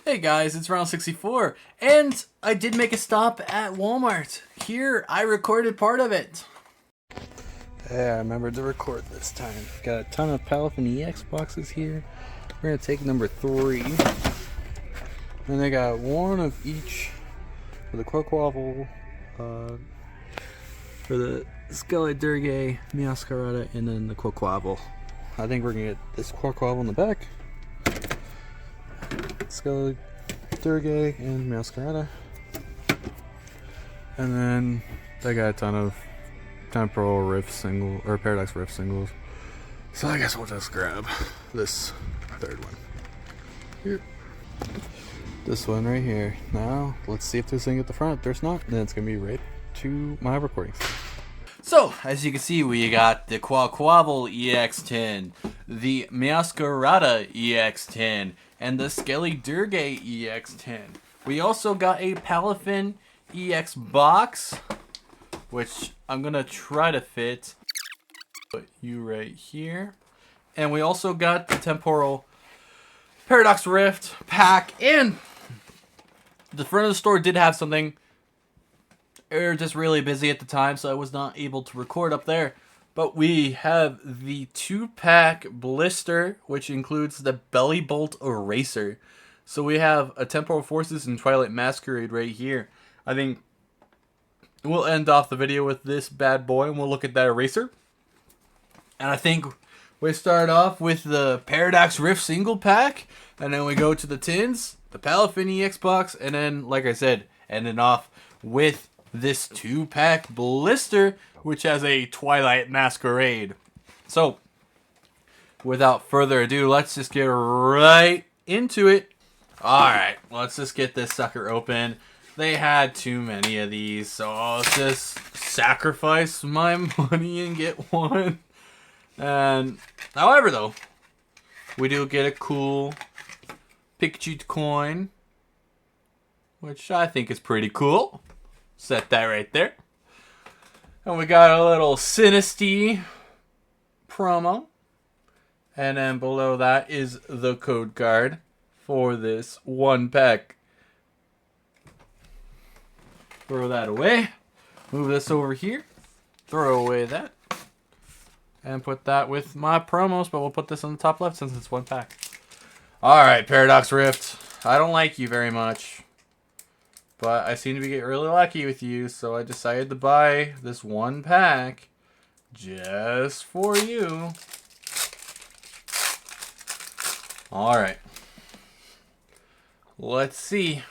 Hey guys, it's Round 64, and I did make a stop at Walmart. Here, I recorded part of it. Yeah, I remembered to record this time. Got a ton of Palafin EX boxes here. We're gonna take number 3. And they got one of each for the Quaquaval, for the Skelly Miascarada, and then the Quaquaval. I think we're gonna get this Quaquaval in the back. Skelly and Masquerada. And then they got a ton of Temporal Rift single or Paradox Rift singles. So I guess we'll just grab this third one. Here. This one right here. Now let's see if there's anything at the front. If there's not, then it's gonna be right to my recording. So, as you can see, we got the Quaquaval EX10, the Masquerada EX10, and the Skelly EX10. We also got a Palafin EX box, which I'm gonna try to fit. Put you right here. And we also got the Temporal Paradox Rift pack, and the front of the store did have something. We were just really busy at the time, so I was not able to record up there. But we have the 2-pack blister, which includes the Bellibolt Eraser. So we have a Temporal Forces and Twilight Masquerade right here. I think we'll end off the video with this bad boy, and we'll look at that eraser. And I think we start off with the Paradox Rift single pack, and then we go to the tins, the Palafin EX box, and then, like I said, ending off with this 2-pack blister, which has a Twilight Masquerade. So, without further ado, let's just get right into it. Alright, let's just get this sucker open. They had too many of these, so I'll just sacrifice my money and get one. And, however though, we do get a cool Pikachu coin, which I think is pretty cool. Set that right there. And we got a little Sinistea promo. And then below that is the code card for this 1-pack. Throw that away. Move this over here. Throw away that. And put that with my promos, but we'll put this on the top left since it's 1 pack. Alright, Paradox Rift. I don't like you very much, but I seem to be getting really lucky with you, so I decided to buy this 1 pack just for you. Alright. Let's see.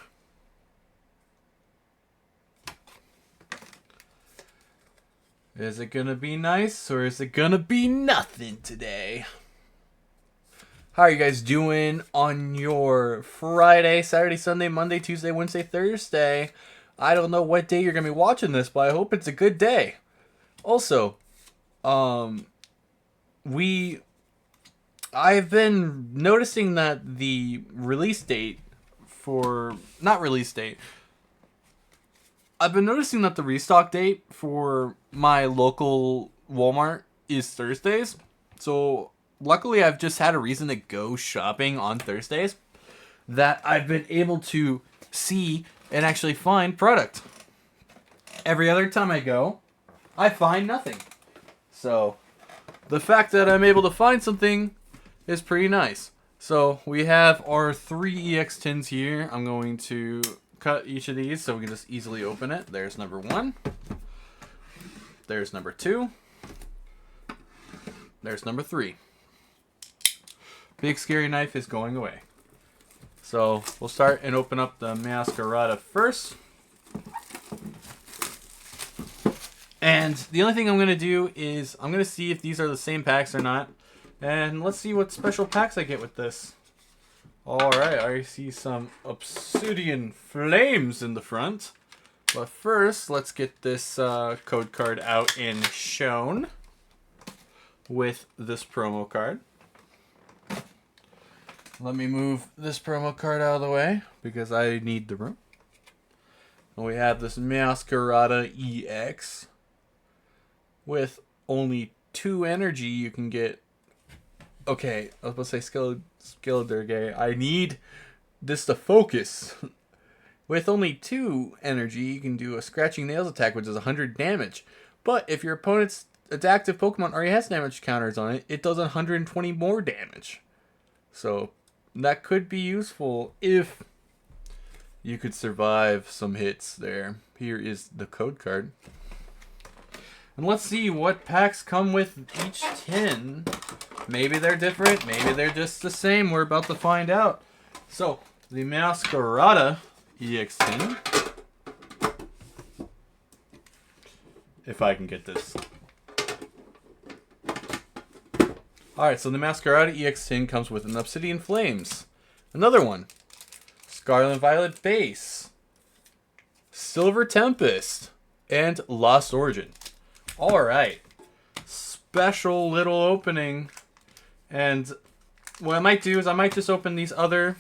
Is it gonna be nice, or is it gonna be nothing today? How are you guys doing on your Friday, Saturday, Sunday, Monday, Tuesday, Wednesday, Thursday? I don't know what day you're going to be watching this, but I hope it's a good day. Also, I've been noticing that the release date I've been noticing that the restock date for my local Walmart is Thursdays. So, luckily, I've just had a reason to go shopping on Thursdays that I've been able to see and actually find product. Every other time I go, I find nothing. So, the fact that I'm able to find something is pretty nice. So, we have our 3 EX tins here. I'm going to cut each of these so we can just easily open it. There's number 1. There's number 2. There's number 3. Big scary knife is going away. So we'll start and open up the Masquerada first. And the only thing I'm going to do is I'm going to see if these are the same packs or not. And let's see what special packs I get with this. Alright, I see some Obsidian Flames in the front. But first, let's get this code card out and shown with this promo card. Let me move this promo card out of the way because I need the room. And we have this Masquerada EX with only 2 energy. You can get. Okay, I was about to say Skeledirge. I need this to focus. With only 2 energy, you can do a Scratching Nails attack, which is 100 damage. But if your opponent's active Pokemon already has damage counters on it, it does 120 more damage. So that could be useful if you could survive some hits there. Here is the code card. And let's see what packs come with each tin. Maybe they're different, maybe they're just the same. We're about to find out. So, the Masquerada EX tin. If I can get this. Alright, so the Masquerada EX tin comes with an Obsidian Flames. Another one. Scarlet Violet Base. Silver Tempest. And Lost Origin. Alright. Special little opening. And what I might do is I might just open these other...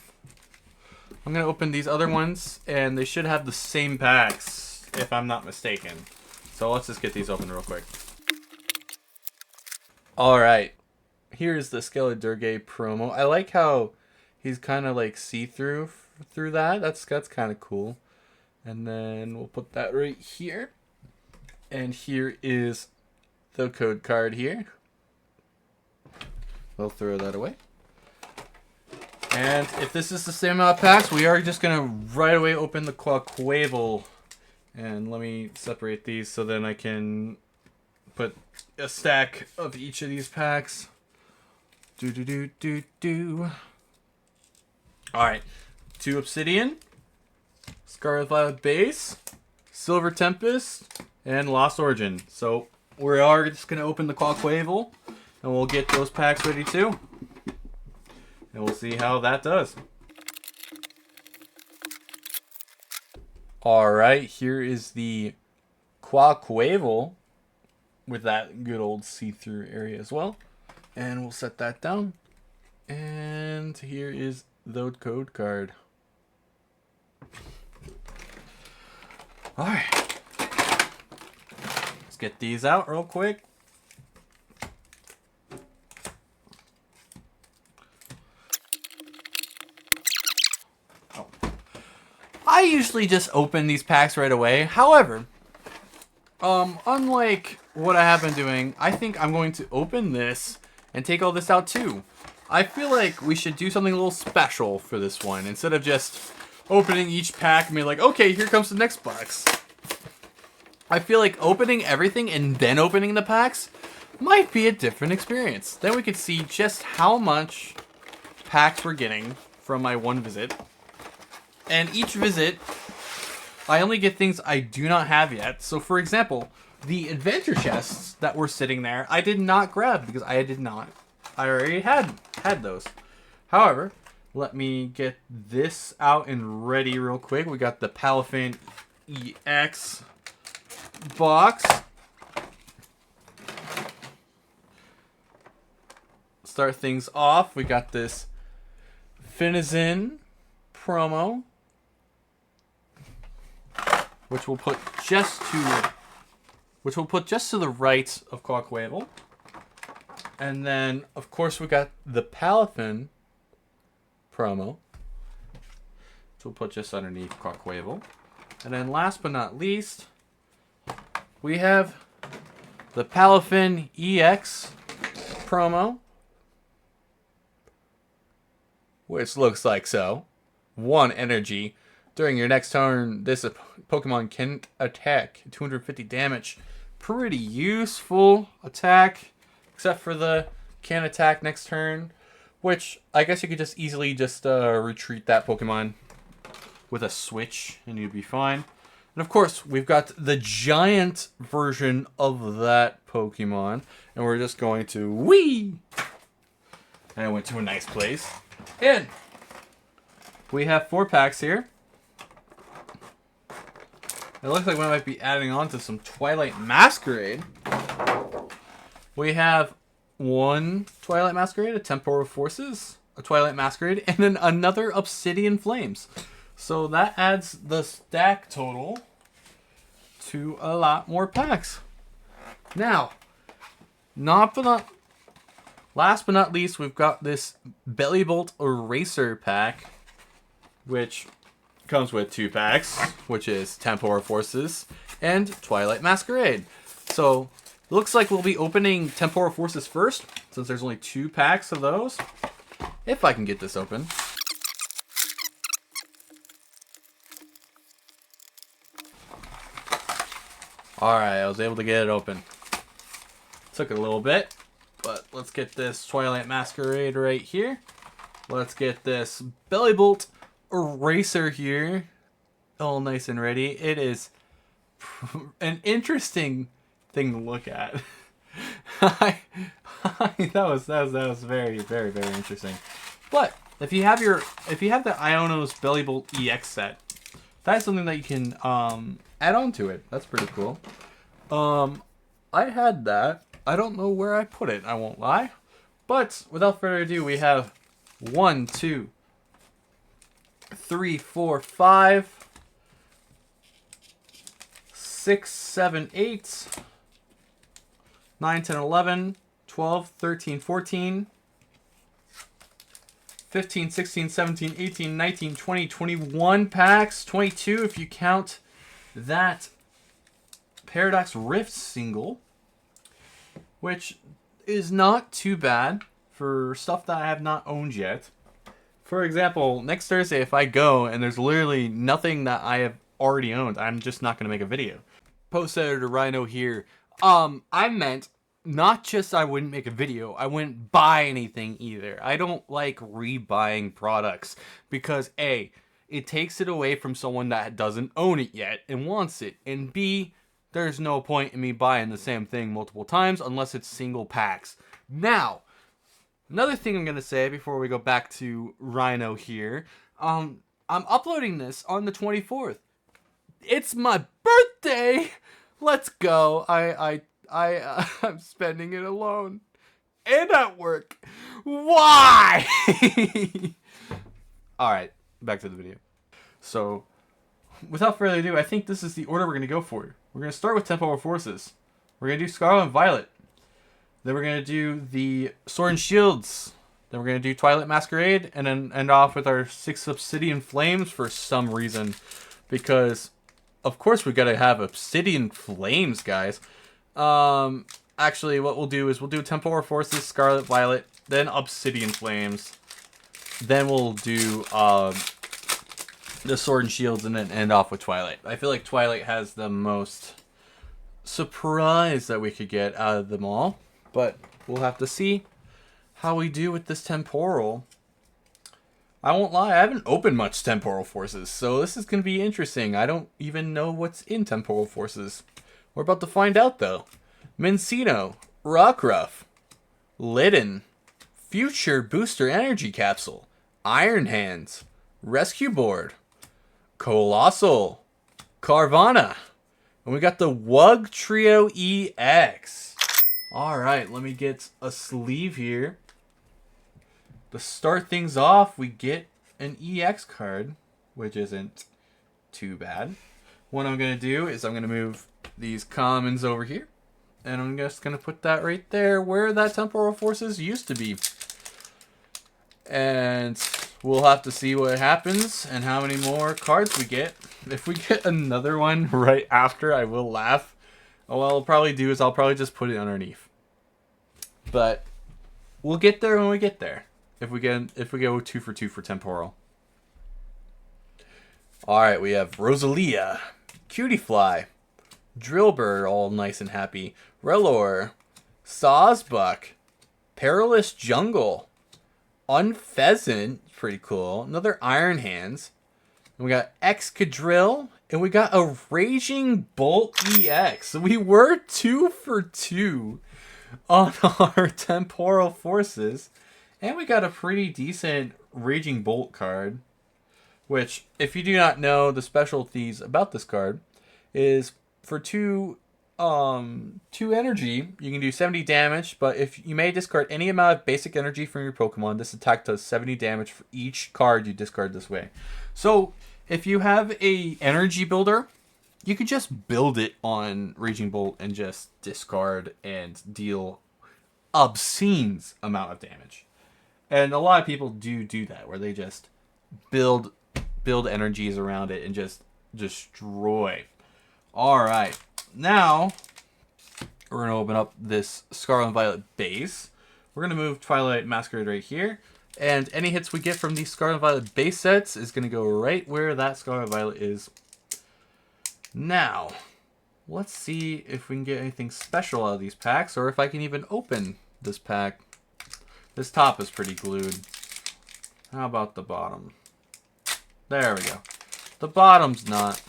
I'm going to open these other ones, and they should have the same packs, if I'm not mistaken. So let's just get these open real quick. Alright. Here's the Skeleturgay promo. I like how he's kind of like see-through through that. That's kind of cool. And then we'll put that right here. And here is the code card here. We'll throw that away. And if this is the same amount of packs, we are just going to right away open the Quaquaval. And let me separate these so then I can put a stack of each of these packs. Alright. 2 Obsidian. Scarlet Violet Base. Silver Tempest. And Lost Origin. So we are just going to open the Quaquaval. And we'll get those packs ready too. And we'll see how that does. Alright, here is the Quaquaval with that good old see-through area as well. And we'll set that down. And here is the code card. Alright. Let's get these out real quick. I usually just open these packs right away. However, unlike what I have been doing, I think I'm going to open this and take all this out too. I feel like we should do something a little special for this one. Instead of just opening each pack and be like, okay, here comes the next box. I feel like opening everything and then opening the packs might be a different experience. Then we could see just how much packs we're getting from my one visit. And each visit, I only get things I do not have yet. So, for example, the adventure chests that were sitting there, I did not grab because I already had those. However, let me get this out and ready real quick. We got the Palafin EX box. Start things off. We got this Finizen promo, which we'll put just to the right of Quaquaval. And then, of course, we got the Palafin promo, which we'll put just underneath Quaquaval. And then, last but not least, we have the Palafin EX promo, which looks like so. 1 energy. During your next turn, this Pokemon can attack 250 damage. Pretty useful attack, except for the can attack next turn, which I guess you could just easily retreat that Pokemon with a switch and you'd be fine. And of course, we've got the giant version of that Pokemon, and we're just going to whee! And it went to a nice place. And we have 4 packs here. It looks like we might be adding on to some Twilight Masquerade. We have 1 Twilight Masquerade, a Temporal Forces, a Twilight Masquerade, and then another Obsidian Flames. So that adds the stack total to a lot more packs. Now, last but not least, we've got this Bellibolt Eraser pack. which comes with 2 packs, which is Temporal Forces and Twilight Masquerade. So looks like we'll be opening Temporal Forces first, since there's only 2 packs of those. If I can get this open. Alright, I was able to get it open. Took a little bit, but let's get this Twilight Masquerade right here. Let's get this Bellibolt Eraser here. All nice and ready. It is an interesting thing to look at. that was very, very, very interesting. But if you have the Ionos Bellibolt EX set, that's something that you can add on to it. That's pretty cool. I had that. I don't know where I put it, I won't lie. But without further ado, we have 1, 2, 3, 4, 5, 6, 7, 8, 9, 10, 11, 12, 13, 14, 15, 16, 17, 18, 19, 20, 21 packs, 22 if you count that Paradox Rift single, which is not too bad for stuff that I have not owned yet. For example, next Thursday if I go and there's literally nothing that I have already owned, I'm just not going to make a video. Post Editor Rhino here. I meant not just I wouldn't make a video, I wouldn't buy anything either. I don't like rebuying products because A, it takes it away from someone that doesn't own it yet and wants it, and B, there's no point in me buying the same thing multiple times unless it's single packs. Now, another thing I'm going to say before we go back to Rhino here, I'm uploading this on the 24th. It's my birthday! Let's go. I'm spending it alone. And at work. Why? Alright, back to the video. So, without further ado, I think this is the order we're going to go for. We're going to start with Temporal Forces. We're going to do Scarlet and Violet. Then we're going to do the Sword and Shields. Then we're going to do Twilight Masquerade. And then end off with our 6 Obsidian Flames for some reason. Because, of course, we got to have Obsidian Flames, guys. Actually, what we'll do is we'll do Temporal Forces, Scarlet, Violet, then Obsidian Flames. Then we'll do the Sword and Shields and then end off with Twilight. I feel like Twilight has the most surprise that we could get out of them all. But we'll have to see how we do with this Temporal. I won't lie, I haven't opened much Temporal Forces, so this is going to be interesting. I don't even know what's in Temporal Forces. We're about to find out, though. Mencino, Rockruff, Lidden, Future Booster Energy Capsule, Iron Hands, Rescue Board, Colossal, Carvana, and we got the Wug Trio EX. Alright, let me get a sleeve here. To start things off, we get an EX card, which isn't too bad. What I'm going to do is I'm going to move these commons over here. And I'm just going to put that right there where that Temporal Forces used to be. And we'll have to see what happens and how many more cards we get. If we get another one right after, I will laugh. What I'll probably do is I'll probably just put it underneath. But we'll get there when we get there. If we go 2 for 2 for Temporal. Alright, we have Rosalia, Cutiefly, Drillbur, all nice and happy, Relor, Sawsbuck, Perilous Jungle, Unpheasant, pretty cool, another Iron Hands, and we got Excadrill, and we got a Raging Bolt EX. So we were 2 for 2 on our Temporal Forces, and we got a pretty decent Raging Bolt card. Which, if you do not know, the specialties about this card is for 2 energy, you can do 70 damage, but if you may discard any amount of basic energy from your Pokemon, this attack does 70 damage for each card you discard this way. So, if you have a energy builder, you could just build it on Raging Bolt and just discard and deal obscene amount of damage. And a lot of people do that, where they just build build energies around it and just destroy. All right, now we're going to open up this Scarlet and Violet base. We're going to move Twilight Masquerade right here. And any hits we get from these Scarlet and Violet base sets is going to go right where that Scarlet and Violet is. Now, let's see if we can get anything special out of these packs, or if I can even open this pack. This top is pretty glued. How about the bottom? There we go. The bottom's not.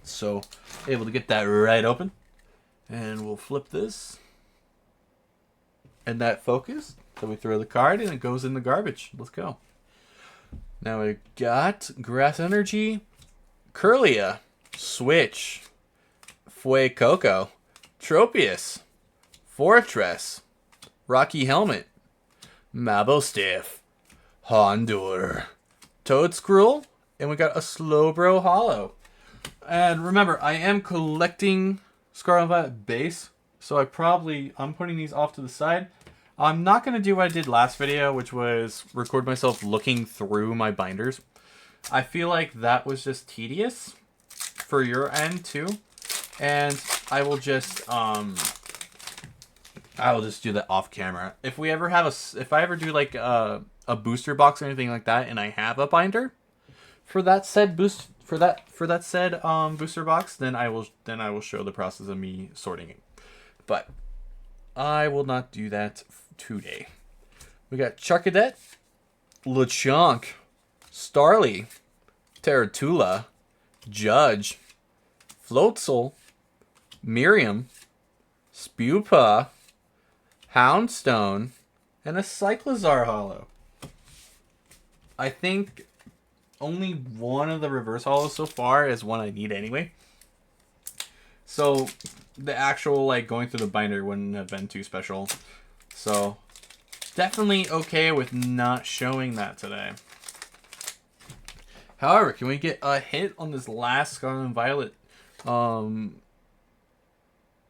So, able to get that right open. And we'll flip this. And that focus. So we throw the card and it goes in the garbage. Let's go. Now we got Grass Energy, Curlia, Switch, Fuecoco, Tropius, Fortress, Rocky Helmet, Mabostiff, Hondur, Toadscruel, and we got a Slowbro Hollow. And remember, I am collecting Scarlet and Violet base, so I'm putting these off to the side. I'm not going to do what I did last video, which was record myself looking through my binders. I feel like that was just tedious for your end too. And I will just do that off camera. If I ever do like a booster box or anything like that, and I have a binder for that said booster box, then I will show the process of me sorting it. But I will not do that today. We got Charcadet, Lechonk, Starly, Terratula, Judge, Floatzel, Miriam, Spupa, Houndstone, and a Cyclizar Hollow. I think only one of the reverse hollows so far is one I need anyway. So the actual like going through the binder wouldn't have been too special. So definitely okay with not showing that today. However, can we get a hit on this last Scarlet and Violet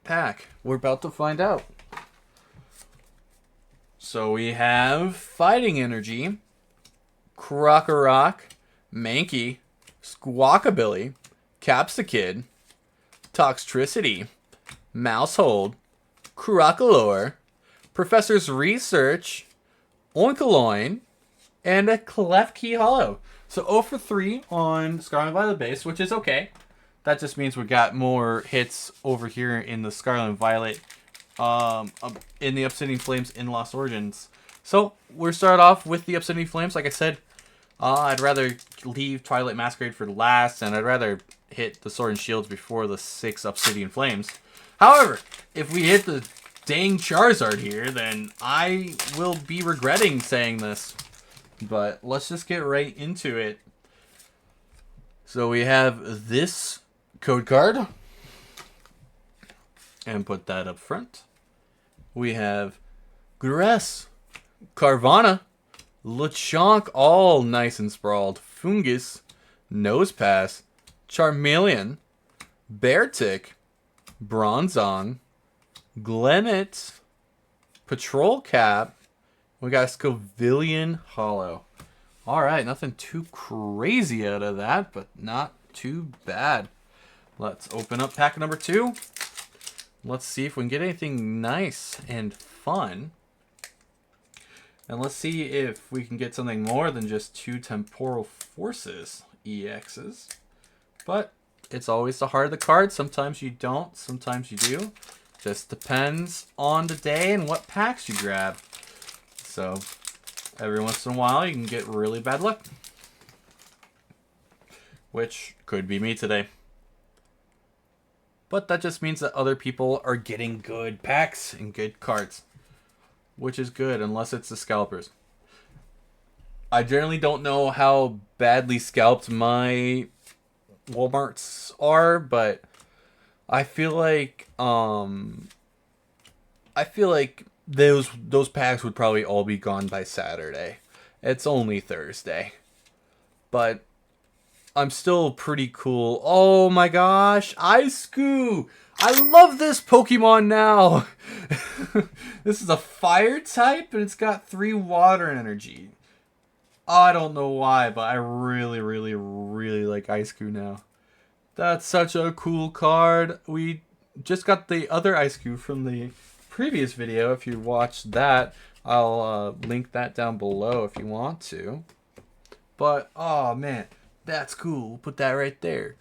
pack? We're about to find out. So we have Fighting Energy, Krokorok, Mankey, Squawkabilly, Capsakid, Toxtricity, Mousehold, Crocalor, Professor's Research, Oinkoloin, and a Klefki Hollow. So 0 for 3 on Scarlet and Violet base, which is okay. That just means we got more hits over here in the Scarlet and Violet, in the Obsidian Flames in Lost Origins. So we're started off with the Obsidian Flames. Like I said, I'd rather leave Twilight Masquerade for last, and I'd rather hit the Sword and Shields before the 6 Obsidian Flames. However, if we hit the dang Charizard here, then I will be regretting saying this. But let's just get right into it. So we have this code card. And put that up front. We have Gress, Carvana, Lechonk, all nice and sprawled. Fungus, Nosepass, Charmeleon, Beartick, Bronzong, Glennet, Patrol Cap. We got a Scovillian Hollow. Alright, nothing too crazy out of that, but not too bad. Let's open up pack number 2. Let's see if we can get anything nice and fun. And let's see if we can get something more than just 2 Temporal Forces EXs. But it's always the heart of the card. Sometimes you don't, sometimes you do. Just depends on the day and what packs you grab. So every once in a while you can get really bad luck. Which could be me today. But that just means that other people are getting good packs and good cards. Which is good, unless it's the scalpers. I generally don't know how badly scalped my Walmarts are, but I feel like those packs would probably all be gone by Saturday. It's only Thursday. But I'm still pretty cool. Oh my gosh, Ice-Scoo! I love this Pokemon now! This is a fire type, and it's got 3 water energy. I don't know why, but I really, really, really like Ice-Cube now. That's such a cool card. We just got the other Ice-Cube from the previous video. If you watched that, I'll link that down below if you want to. But, oh man, that's cool. We'll put that right there.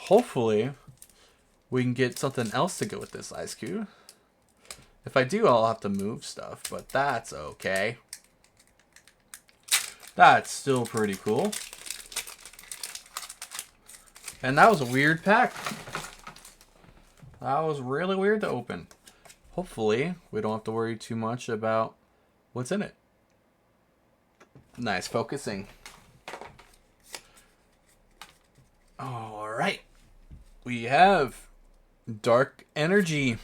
Hopefully, we can get something else to go with this Ice-Cube. If I do, I'll have to move stuff, but that's okay. That's still pretty cool. And that was a weird pack. That was really weird to open. Hopefully, we don't have to worry too much about what's in it. Nice focusing. Alright. We have Dark Energy,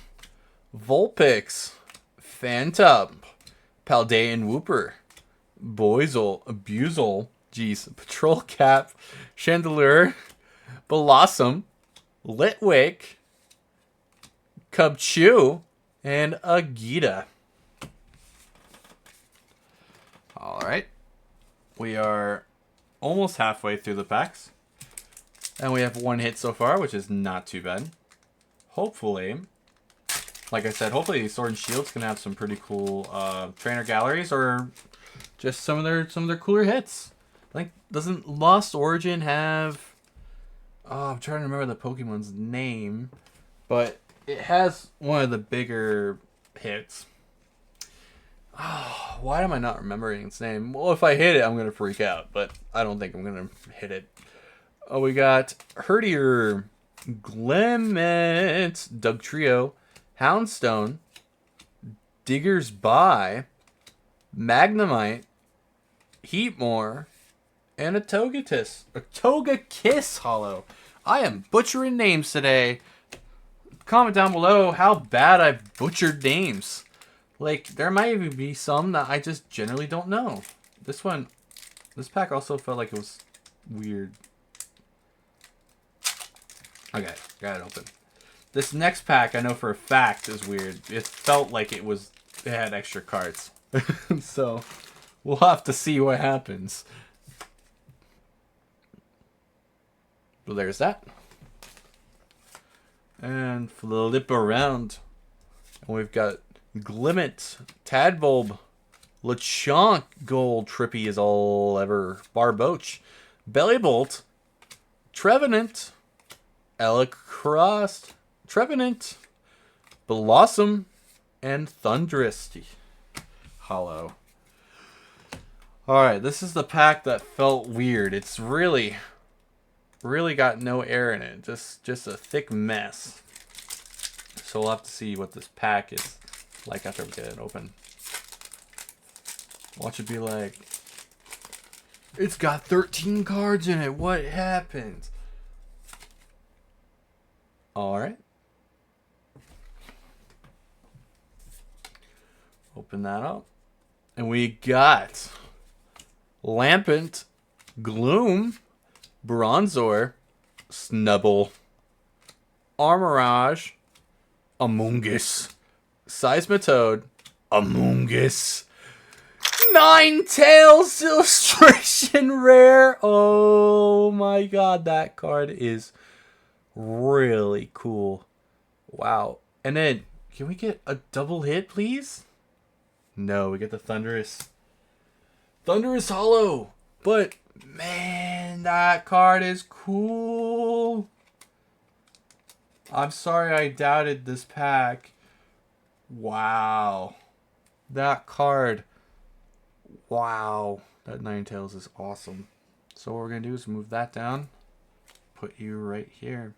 Vulpix, Phantom, Paldean Wooper, Buizel, Patrol Cap, Chandelure, Blossom, Litwick, Cubchoo, and Agita. Alright. We are almost halfway through the packs. And we have one hit so far, which is not too bad. Hopefully, like I said, hopefully Sword and Shield's gonna have some pretty cool trainer galleries or just some of their cooler hits. Like, doesn't Lost Origin have? Oh, I'm trying to remember the Pokemon's name, but it has one of the bigger hits. Oh, why am I not remembering its name? Well, if I hit it, I'm gonna freak out, but I don't think I'm gonna hit it. Oh, we got Herdier, Glement, Dugtrio, Houndstone, Digger's Bye, Magnemite, Heatmore, and a Togekiss. A Togekiss Hollow. I am butchering names today. Comment down below how bad I've butchered names. Like, there might even be some that I just generally don't know. This pack also felt like it was weird. Okay, got it open. This next pack, I know for a fact, is weird. It felt like it had extra cards. So, we'll have to see what happens. Well, there's that. And flip around. And we've got Glimmet, Tadbulb, Lechonk, Gold, Trippy is all ever, Barboach, Bellibolt, Trevenant, Elecrost, Trevenant, Blossom, and Thundurus Hollow. Alright, this is the pack that felt weird. It's really got no air in it. Just a thick mess. So we'll have to see what this pack is like after we get it open. Watch it be like, it's got 13 cards in it. What happened? Alright. Open that up. And we got Lampent, Gloom, Bronzor, Snubble, Armorage, Amoonguss, Seismitoad, Amoonguss, Ninetales Illustration Rare. Oh my god, that card is really cool. Wow. And then, can we get a double hit, please? No, we get the Thundurus Hollow. But, man, that card is cool. I'm sorry I doubted this pack. Wow. That card. Wow. That Ninetales is awesome. So what we're going to do is move that down. Put you right here.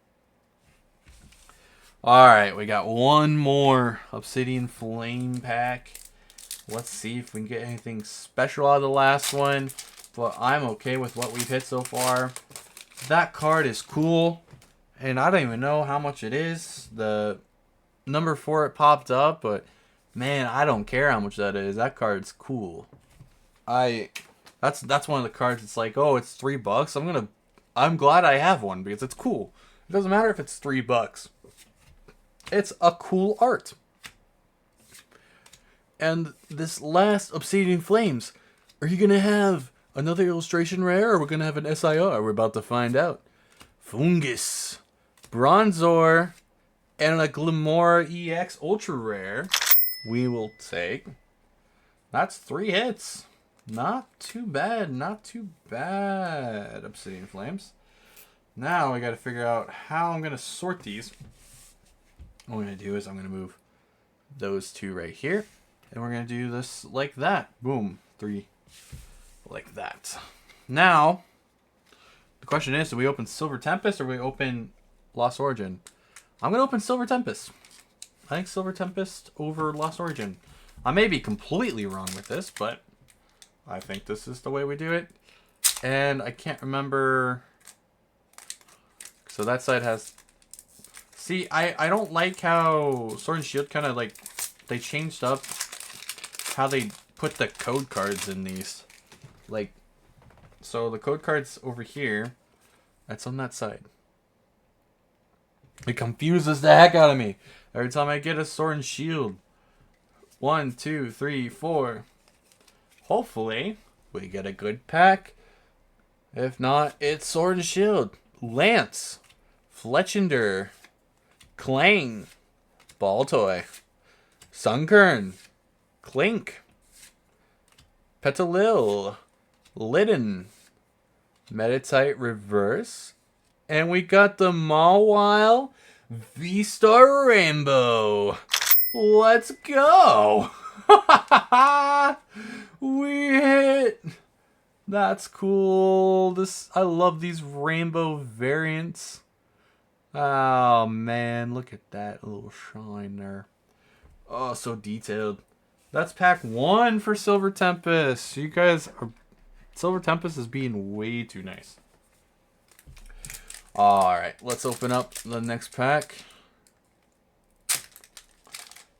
Alright, we got one more Obsidian Flame pack. Let's see if we can get anything special out of the last one. But I'm okay with what we've hit so far. That card is cool. And I don't even know how much it is. The number for it popped up. But man, I don't care how much that is. That card's cool. That's one of the cards. It's like, oh, it's $3. I'm glad I have one because it's cool. It doesn't matter if it's $3. It's a cool art. And this last Obsidian Flames, Are you going to have another illustration rare, or we're going to have an SIR? We're about to find out. Fungus, Bronzor, and a Bellibolt EX Ultra Rare. We will take. That's 3 hits. Not too bad. Not too bad. Obsidian Flames. Now I got to figure out how I'm going to sort these. What I'm going to do is I'm going to move those 2 right here. And we're going to do this like that. Boom. 3 like that. Now, the question is, do we open Silver Tempest or do we open Lost Origin? I'm going to open Silver Tempest. I think Silver Tempest over Lost Origin. I may be completely wrong with this, but I think this is the way we do it. And I can't remember. So that side has... See, I don't like how Sword and Shield kind of like... They changed up how they put the code cards in these. Like, so the code cards over here, that's on that side. It confuses the heck out of me every time I get a Sword and Shield. 1, 2, 3, 4. Hopefully, we get a good pack. If not, it's Sword and Shield. Lance, Fletchender, Clang, Baltoy, Sunkern, Clink, Petalil, Litten, Meditite Reverse, and we got the Mawile V-Star Rainbow. Let's go! We hit! That's cool. I love these rainbow variants. Oh man, look at that little shine there. Oh, so detailed. That's pack 1 for Silver Tempest. You guys are... Silver Tempest is being way too nice. Alright, let's open up the next pack.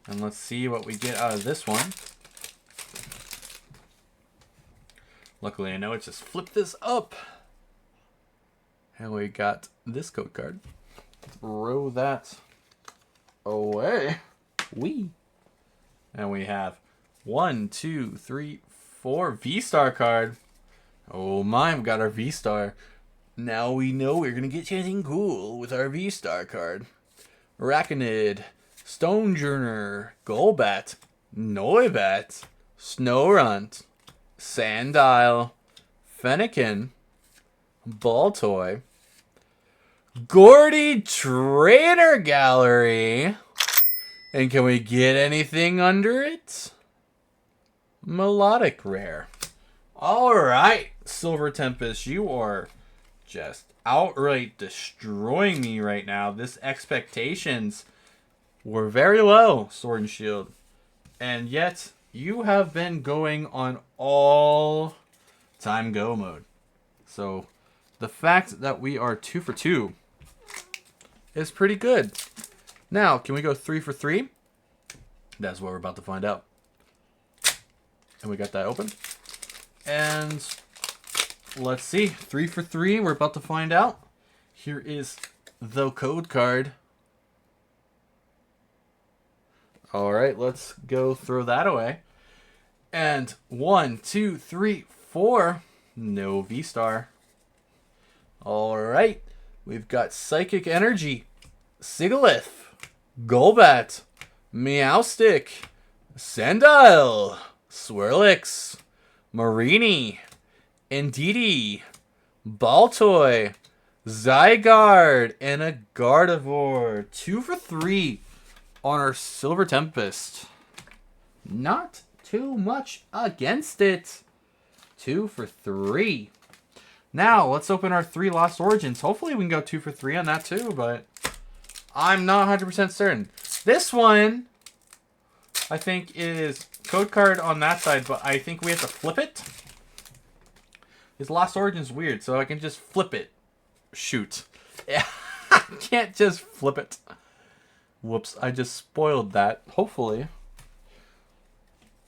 And let's see what we get out of this one. Luckily, I know it's just flip this up. And we got this code card. Throw that away. And we have 1, 2, 3, 4 V-Star card. Oh my, we got our V-Star. Now we know we're going to get something cool with our V-Star card. Arachnid, Stonejourner, Golbat, Noibat, Snorunt, Sandile, Fennekin, Baltoy, Gordy Trainer Gallery. And can we get anything under it? Melodic Rare. Alright, Silver Tempest, you are just outright destroying me right now. This expectations were very low, Sword and Shield. And yet, you have been going on all time go mode. So, the fact that we are 2 for 2 is pretty good. Now, can we go 3 for 3? That's what we're about to find out. And we got that open. And let's see. 3 for 3. We're about to find out. Here is the code card. Alright, let's go throw that away. And 1, 2, 3, 4. No V-Star. Alright. We've got Psychic Energy, Sigilyph, Golbat, Meowstic, Sandile, Swirlix, Marini, Indeedee, Baltoy, Zygarde, and a Gardevoir. 2 for 3 on our Silver Tempest. Not too much against it. 2 for 3. Now, let's open our 3 Lost Origins. Hopefully we can go 2 for 3 on that too, but I'm not 100% certain. This one, I think, is code card on that side, but I think we have to flip it. His Lost Origins weird, so I can just flip it. Shoot. Yeah, I can't just flip it. Whoops, I just spoiled that. Hopefully.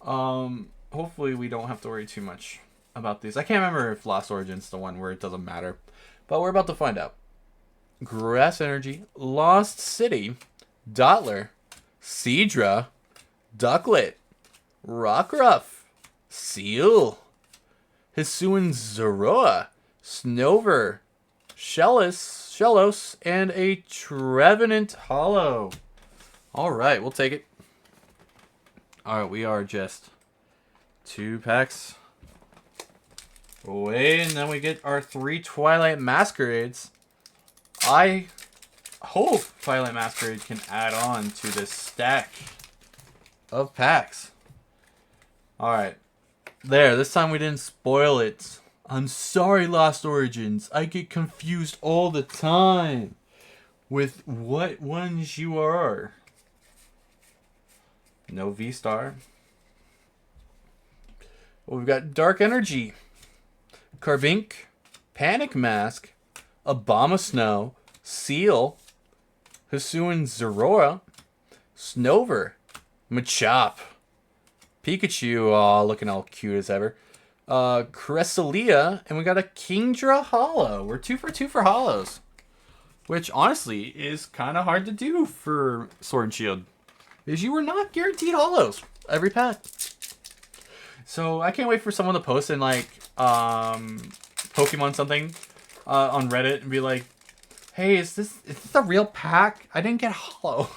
Hopefully we don't have to worry too much about these. I can't remember if Lost Origin's the one where it doesn't matter. But we're about to find out. Grass Energy, Lost City, Dottler, Seadra, Ducklet, Rockruff, Seal, Hisuian Zoroa, Snover, Shellos, and a Trevenant Hollow. All right, we'll take it. All right, we are just 2 packs away, and then we get our 3 Twilight Masquerades. I hope Twilight Masquerade can add on to this stack of packs. All right. There, this time we didn't spoil it. I'm sorry, Lost Origins. I get confused all the time with what ones you are. No V-Star. Well, we've got Dark Energy, Carbink, Panic Mask, Abomasnow, Seal, Hisuian Zoroa, Snover, Machop, Pikachu, looking all cute as ever. Cresselia, and we got a Kingdra Hollow. We're 2 for 2 for hollows, which honestly is kind of hard to do for Sword and Shield, because you were not guaranteed hollows every pack. So I can't wait for someone to post in like Pokemon something on Reddit and be like, "Hey, is this a real pack? I didn't get hollow."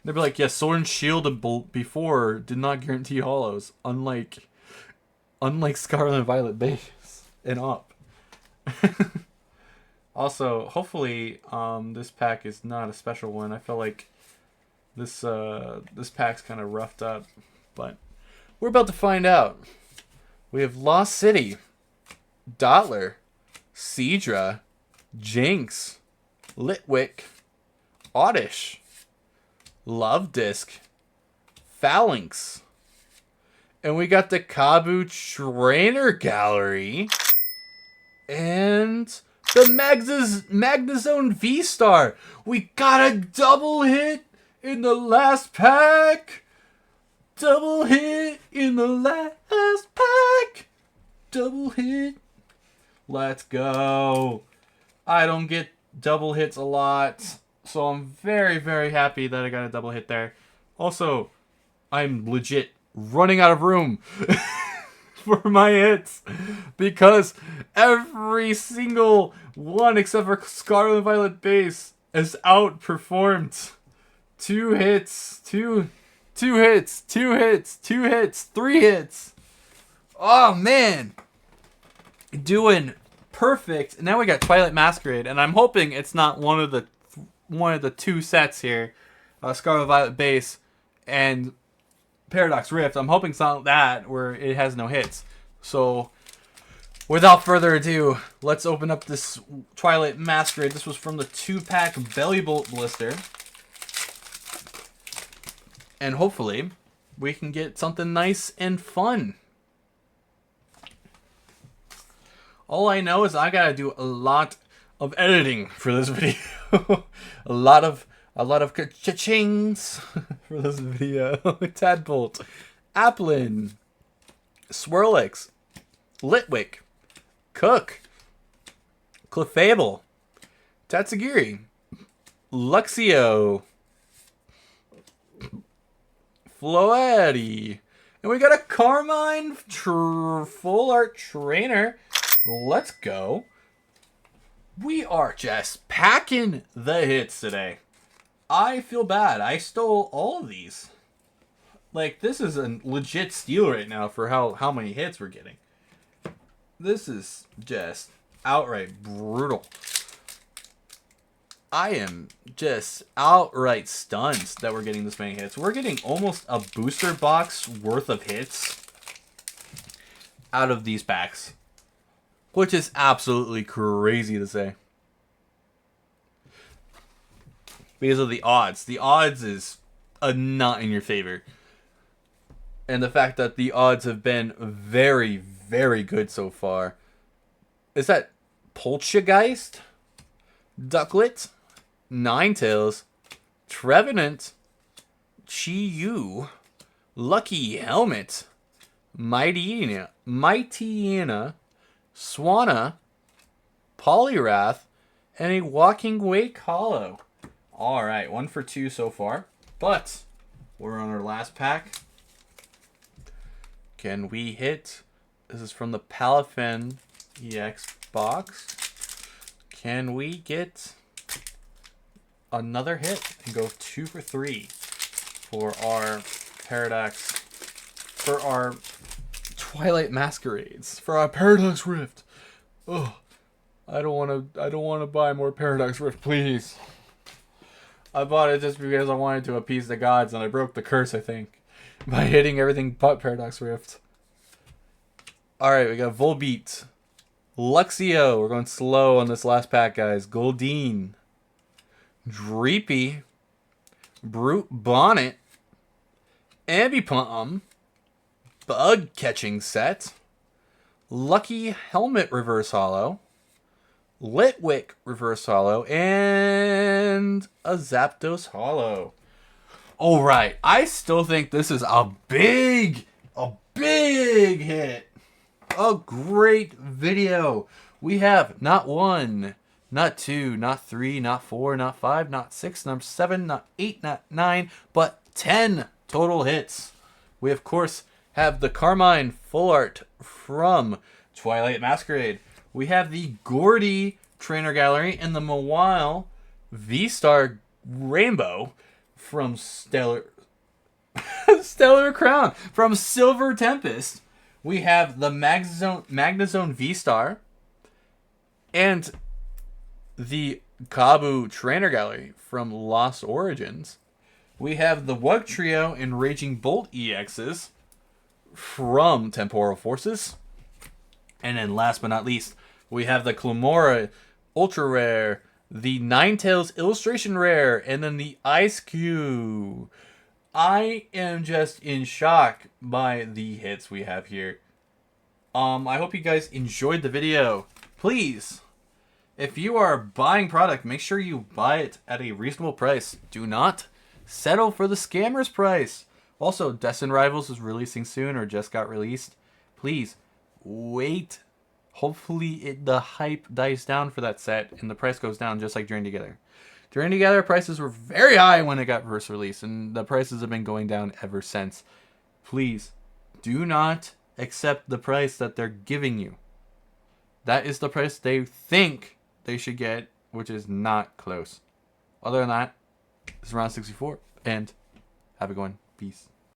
They'd be like, "Yeah, Sword and Shield before did not guarantee hollows, unlike Scarlet and Violet base and up." Also, hopefully, this pack is not a special one. I feel like this pack's kind of roughed up, but we're about to find out. We have Lost City, Dottler, Seadra, Jinx, Litwick, Oddish, Love Disc, Phalanx, and we got the Kabu Trainer Gallery, and the Magnezone V-Star. We got a double hit in the last pack. Double hit in the last pack. Double hit. Let's go. I don't get double hits a lot, so I'm very, very happy that I got a double hit there. Also, I'm legit running out of room for my hits, because every single one except for Scarlet and Violet base has outperformed. 2 hits, 2 hits, 2 hits, 2 hits, 3 hits. Oh man, doing perfect. Now we got Twilight Masquerade, and I'm hoping it's not one of the 2 sets here, Scarlet Violet base and Paradox Rift. I'm hoping it's not that, where it has no hits. So without further ado, let's open up this Twilight Masquerade. This was from the 2-pack Bellibolt blister, and hopefully we can get something nice and fun. All I know is I gotta do a lot of editing for this video. a lot of cha-chings for this video. Tadbolt, Applin, Swirlix, Litwick, Cook, Clefable, Tatsugiri, Luxio, Floetti, and we got a Carmine Full Art Trainer. Let's go. We are just packing the hits today. I feel bad. I stole all of these. Like, this is a legit steal right now for how many hits we're getting. This is just outright brutal. I am just outright stunned that we're getting this many hits. We're getting almost a booster box worth of hits out of these packs, which is absolutely crazy to say. Because of the odds. The odds is not in your favor. And the fact that the odds have been very, very good so far. Is that Poltergeist, Ducklet, Ninetales, Trevenant, Chi-Yu, Lucky Helmet, Mightyena, Swanna, Poliwrath, and a Walking Wake Hollow. Alright, 1 for 2 so far. But we're on our last pack. Can we hit This is from the Palafin EX box. Can we get another hit and go 2 for 3 for our Paradox, for our Twilight Masquerades, for our Paradox Rift? Oh, I don't want to buy more Paradox Rift, please. I bought it just because I wanted to appease the gods, and I broke the curse, I think, by hitting everything but Paradox Rift. Alright, we got Volbeat, Luxio, we're going slow on this last pack, guys. Goldeen, Dreepy, Brute Bonnet, Ambipom, Bug Catching Set, Lucky Helmet Reverse Holo, Litwick Reverse Holo, and a Zapdos Holo. Alright, I still think this is a big hit. A great video. We have not 1, not 2, not 3, not 4, not 5, not 6, not 7, not 8, not 9, but 10 total hits. We, of course, have the Carmine Full Art from Twilight Masquerade. We have the Gordy Trainer Gallery and the Mawile V-Star Rainbow from Stellar Crown from Silver Tempest. We have the Magnezone V-Star and the Kabu Trainer Gallery from Lost Origins. We have the Wug Trio and Raging Bolt EXs from Temporal Forces. And then last but not least, we have the Clamora Ultra Rare, the Ninetales Illustration Rare, and then the Ice Cube. I am just in shock by the hits we have here. I hope you guys enjoyed the video. Please, if you are buying product, make sure you buy it at a reasonable price. Do not settle for the scammer's price. Also, Destined Rivals is releasing soon or just got released. Please, wait. Hopefully the hype dies down for that set and the price goes down just like Journey Together. Journey Together prices were very high when it got first released, and the prices have been going down ever since. Please, do not accept the price that they're giving you. That is the price they think they should get, which is not close. Other than that, this is Round 64, and have a good one. Peace.